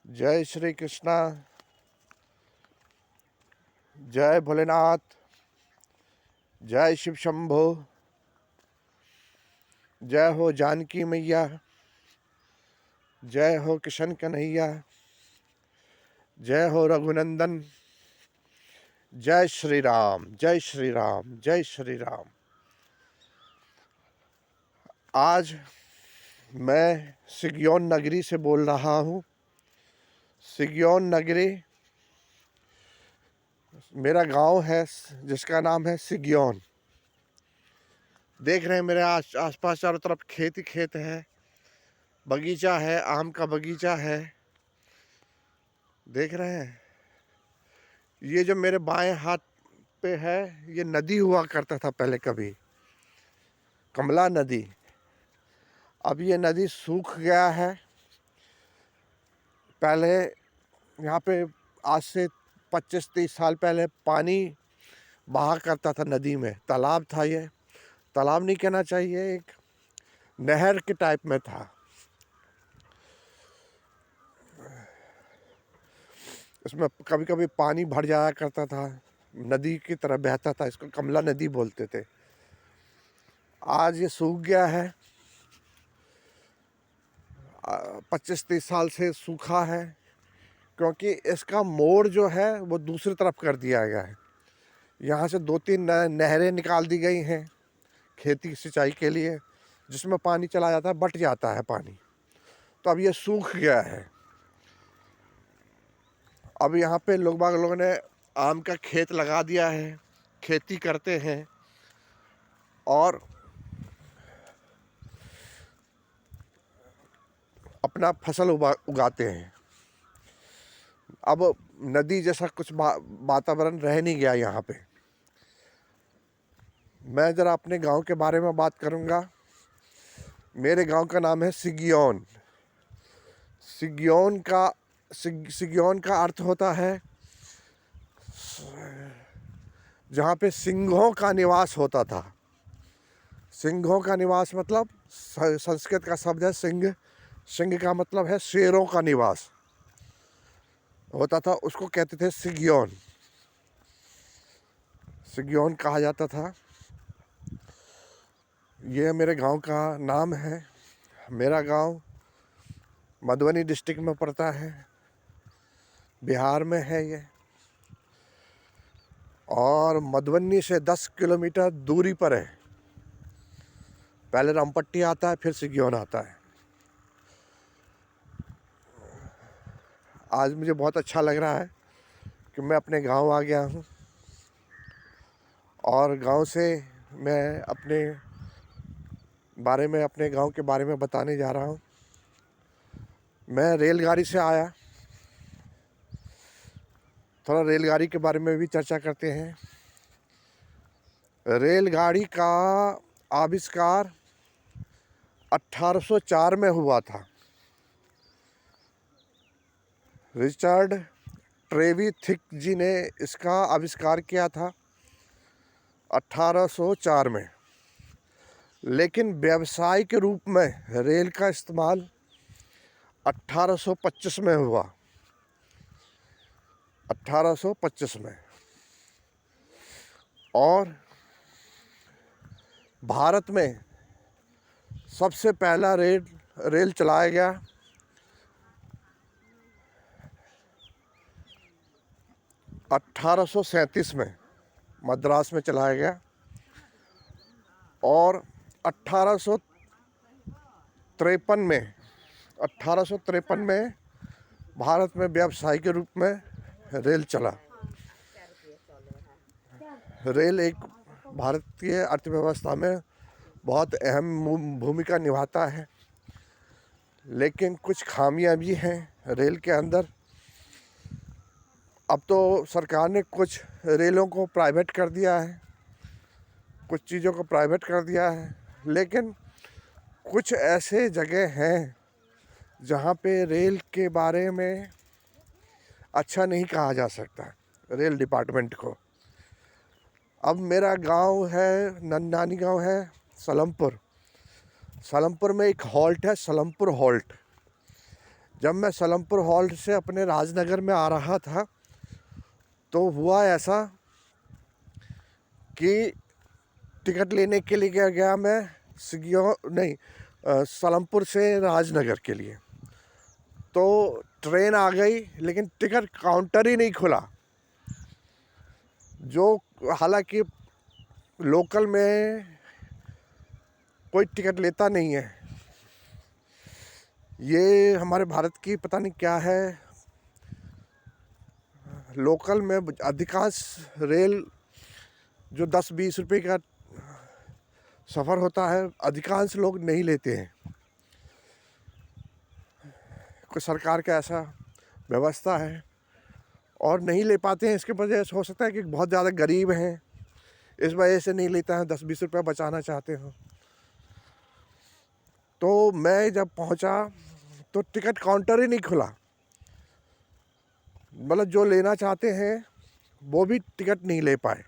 जय श्री कृष्णा। जय भोलेनाथ। जय शिव शंभो। जय हो जानकी मैया। जय हो किशन कन्हैया। जय हो रघुनंदन। जय श्री राम, जय श्री राम, जय श्री राम। आज मैं सिग्योन नगरी से बोल रहा हूँ। सिग्योन नगरी मेरा गांव है जिसका नाम है सिग्योन। देख रहे हैं मेरे आसपास चारों तरफ खेत ही खेत है, बगीचा है, आम का बगीचा है। देख रहे हैं, ये जो मेरे बाएं हाथ पे है ये नदी हुआ करता था पहले, कभी कमला नदी। अब ये नदी सूख गया है। पहले यहाँ पे आज से 25-30 साल पहले पानी बहा करता था नदी में। तालाब था, ये तालाब नहीं कहना चाहिए, एक नहर के टाइप में था। इसमें कभी कभी पानी भर जाया करता था, नदी की तरह बहता था। इसको कमला नदी बोलते थे। आज ये सूख गया है। 25-30 साल से सूखा है क्योंकि इसका मोड़ जो है वो दूसरी तरफ कर दिया गया है। यहाँ से 2-3 नहरें निकाल दी गई हैं खेती सिंचाई के लिए, जिसमें पानी चला जाता है, बट जाता है पानी। तो अब ये सूख गया है। अब यहाँ पे लोगों ने आम का खेत लगा दिया है, खेती करते हैं और अपना फसल उगाते हैं। अब नदी जैसा कुछ वातावरण रह नहीं गया यहाँ पे। मैं ज़रा अपने गांव के बारे में बात करूँगा। मेरे गांव का नाम है सिग्योन। सिग्योन का अर्थ होता है जहाँ पे सिंहों का निवास होता था। सिंहों का निवास मतलब संस्कृत का शब्द है सिंह। सिंह का मतलब है शेरों का निवास होता था, उसको कहते थे सिग्योन। सिग्योन कहा जाता था। ये मेरे गांव का नाम है। मेरा गांव मधुबनी डिस्ट्रिक्ट में पड़ता है, बिहार में है ये, और मधुबनी से 10 किलोमीटर दूरी पर है। पहले रामपट्टी आता है, फिर सिग्योन आता है। आज मुझे बहुत अच्छा लग रहा है कि मैं अपने गांव आ गया हूँ और गांव से मैं अपने गांव के बारे में बताने जा रहा हूँ। मैं रेलगाड़ी से आया। थोड़ा रेलगाड़ी के बारे में भी चर्चा करते हैं। रेलगाड़ी का आविष्कार 1804 में हुआ था। रिचर्ड ट्रेविथिक जी ने इसका आविष्कार किया था 1804 में। लेकिन व्यावसायिक रूप में रेल का इस्तेमाल 1825 में हुआ। 1825 में। और भारत में सबसे पहला रेल चलाया गया 1837 में मद्रास में चलाया गया। और 1853 में भारत में व्यवसायिक के रूप में रेल चला। रेल एक भारतीय अर्थव्यवस्था में बहुत अहम भूमिका निभाता है, लेकिन कुछ खामियां भी हैं रेल के अंदर। अब तो सरकार ने कुछ रेलों को प्राइवेट कर दिया है, कुछ चीज़ों को प्राइवेट कर दिया है, लेकिन कुछ ऐसे जगह हैं जहाँ पे रेल के बारे में अच्छा नहीं कहा जा सकता, रेल डिपार्टमेंट को। अब मेरा गांव है, नानी गांव है सलमपुर। सलमपुर में एक हॉल्ट है, सलमपुर हॉल्ट। जब मैं सलमपुर हॉल्ट से अपने राजनगर में आ रहा था तो हुआ ऐसा कि टिकट लेने के लिए गया मैं सलमपुर से राजनगर के लिए। तो ट्रेन आ गई लेकिन टिकट काउंटर ही नहीं खुला, जो हालांकि लोकल में कोई टिकट लेता नहीं है। ये हमारे भारत की पता नहीं क्या है, लोकल में अधिकांश रेल जो 10-20 रुपए का सफ़र होता है अधिकांश लोग नहीं लेते हैं। कोई सरकार का ऐसा व्यवस्था है और नहीं ले पाते हैं। इसके वजह से हो सकता है कि बहुत ज़्यादा गरीब हैं, इस वजह से नहीं लेता है, 10-20 रुपये बचाना चाहते हो। तो मैं जब पहुंचा तो टिकट काउंटर ही नहीं खुला, मतलब जो लेना चाहते हैं वो भी टिकट नहीं ले पाए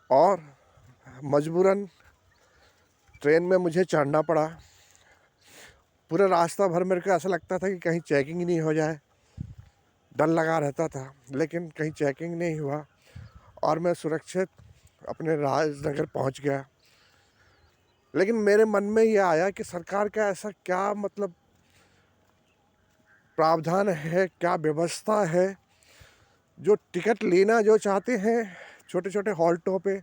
और मजबूरन ट्रेन में मुझे चढ़ना पड़ा। पूरा रास्ता भर मेरे को ऐसा लगता था कि कहीं चेकिंग ही नहीं हो जाए, डर लगा रहता था, लेकिन कहीं चेकिंग नहीं हुआ और मैं सुरक्षित अपने राजनगर पहुंच गया। लेकिन मेरे मन में ये आया कि सरकार का ऐसा क्या मतलब प्रावधान है, क्या व्यवस्था है, जो टिकट लेना जो चाहते हैं छोटे छोटे हॉल्टों पे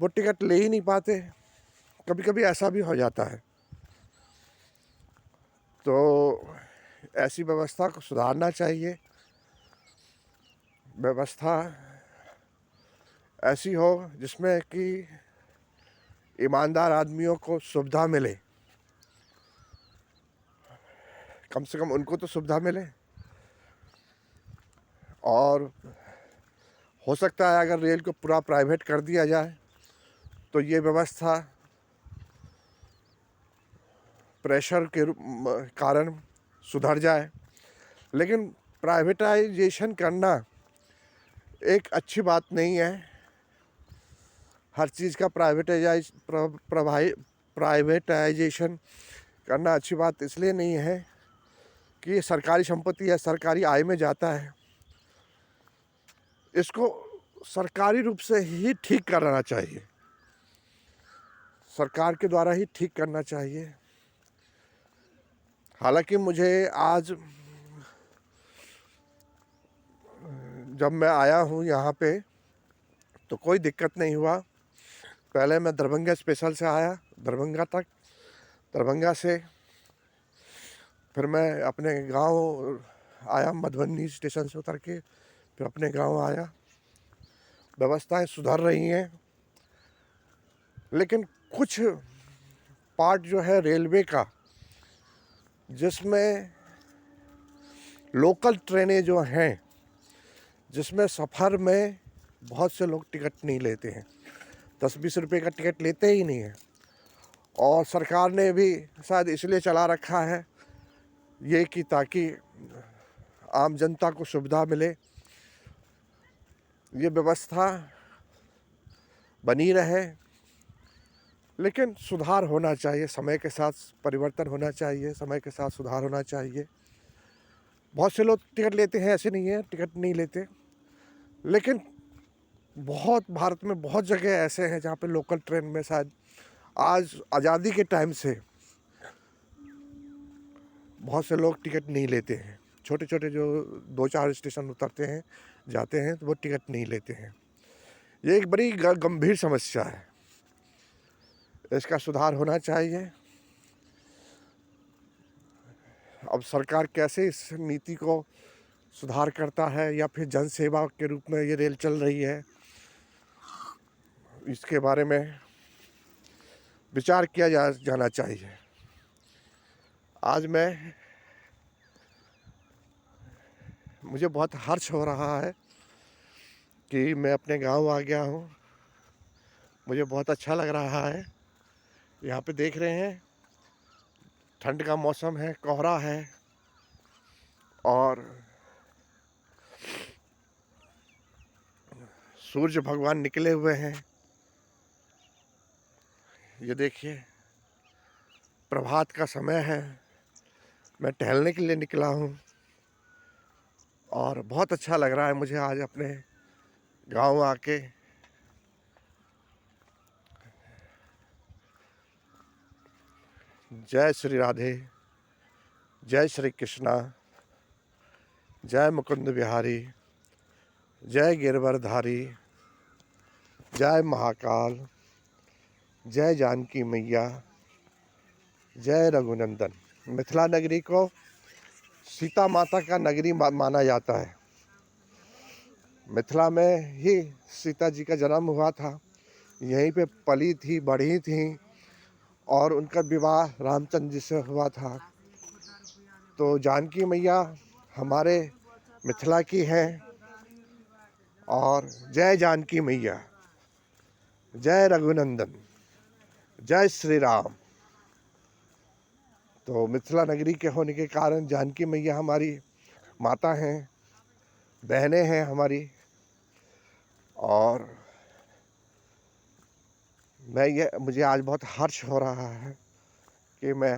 वो टिकट ले ही नहीं पाते। कभी कभी ऐसा भी हो जाता है। तो ऐसी व्यवस्था को सुधारना चाहिए। व्यवस्था ऐसी हो जिसमें कि ईमानदार आदमियों को सुविधा मिले, कम से कम उनको तो सुविधा मिले। और हो सकता है अगर रेल को पूरा प्राइवेट कर दिया जाए तो ये व्यवस्था प्रेशर के कारण सुधर जाए। लेकिन प्राइवेटाइजेशन करना एक अच्छी बात नहीं है। हर चीज़ का प्राइवेटाइजेशन करना अच्छी बात इसलिए नहीं है कि ये सरकारी संपत्ति है, सरकारी आय में जाता है। इसको सरकारी रूप से ही ठीक करना चाहिए, सरकार के द्वारा ही ठीक करना चाहिए। हालांकि मुझे आज जब मैं आया हूँ यहाँ पे तो कोई दिक्कत नहीं हुआ। पहले मैं दरभंगा स्पेशल से आया दरभंगा तक, दरभंगा से फिर मैं अपने गांव आया, मधुबनी स्टेशन से उतर के फिर अपने गांव आया। व्यवस्थाएं सुधर रही हैं, लेकिन कुछ पार्ट जो है रेलवे का जिसमें लोकल ट्रेनें जो हैं जिसमें सफ़र में बहुत से लोग टिकट नहीं लेते हैं, 10-20 रुपये का टिकट लेते ही नहीं हैं। और सरकार ने भी शायद इसलिए चला रखा है ये कि ताकि आम जनता को सुविधा मिले, ये व्यवस्था बनी रहे। लेकिन सुधार होना चाहिए, समय के साथ परिवर्तन होना चाहिए, समय के साथ सुधार होना चाहिए। बहुत से लोग टिकट लेते हैं, ऐसे नहीं है टिकट नहीं लेते, लेकिन भारत में बहुत जगह ऐसे हैं जहाँ पे लोकल ट्रेन में शायद आज आज़ादी के टाइम से बहुत से लोग टिकट नहीं लेते हैं। छोटे छोटे जो 2-4 स्टेशन उतरते हैं जाते हैं तो वो टिकट नहीं लेते हैं। ये एक बड़ी गंभीर समस्या है, इसका सुधार होना चाहिए। अब सरकार कैसे इस नीति को सुधार करता है या फिर जन सेवा के रूप में ये रेल चल रही है, इसके बारे में विचार किया जाना चाहिए। आज मुझे बहुत हर्ष हो रहा है कि मैं अपने गांव आ गया हूं। मुझे बहुत अच्छा लग रहा है। यहाँ पे देख रहे हैं ठंड का मौसम है, कोहरा है और सूरज भगवान निकले हुए हैं। ये देखिए प्रभात का समय है, मैं टहलने के लिए निकला हूँ और बहुत अच्छा लग रहा है मुझे आज अपने गांव आके। जय श्री राधे, जय श्री कृष्णा, जय मुकुंद बिहारी, जय गिरवरधारी, जय महाकाल, जय जानकी मैया, जय रघुनंदन। मिथिला नगरी को सीता माता का नगरी माना जाता है। मिथिला में ही सीता जी का जन्म हुआ था, यहीं पे पली थी, बढ़ी थी और उनका विवाह रामचंद्र जी से हुआ था। तो जानकी मैया हमारे मिथिला की हैं। और जय जानकी मैया, जय रघुनंदन, जय श्री राम। तो मिथिला नगरी के होने के कारण जानकी मैया हमारी माता हैं, बहनें हैं हमारी। और मुझे आज बहुत हर्ष हो रहा है कि मैं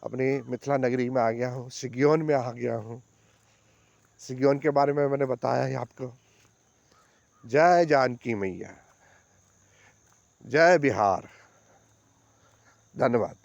अपनी मिथिला नगरी में आ गया हूँ, सिग्योन में आ गया हूँ। सिग्योन के बारे में मैंने बताया है आपको। जय जानकी मैया, जय बिहार। धन्यवाद।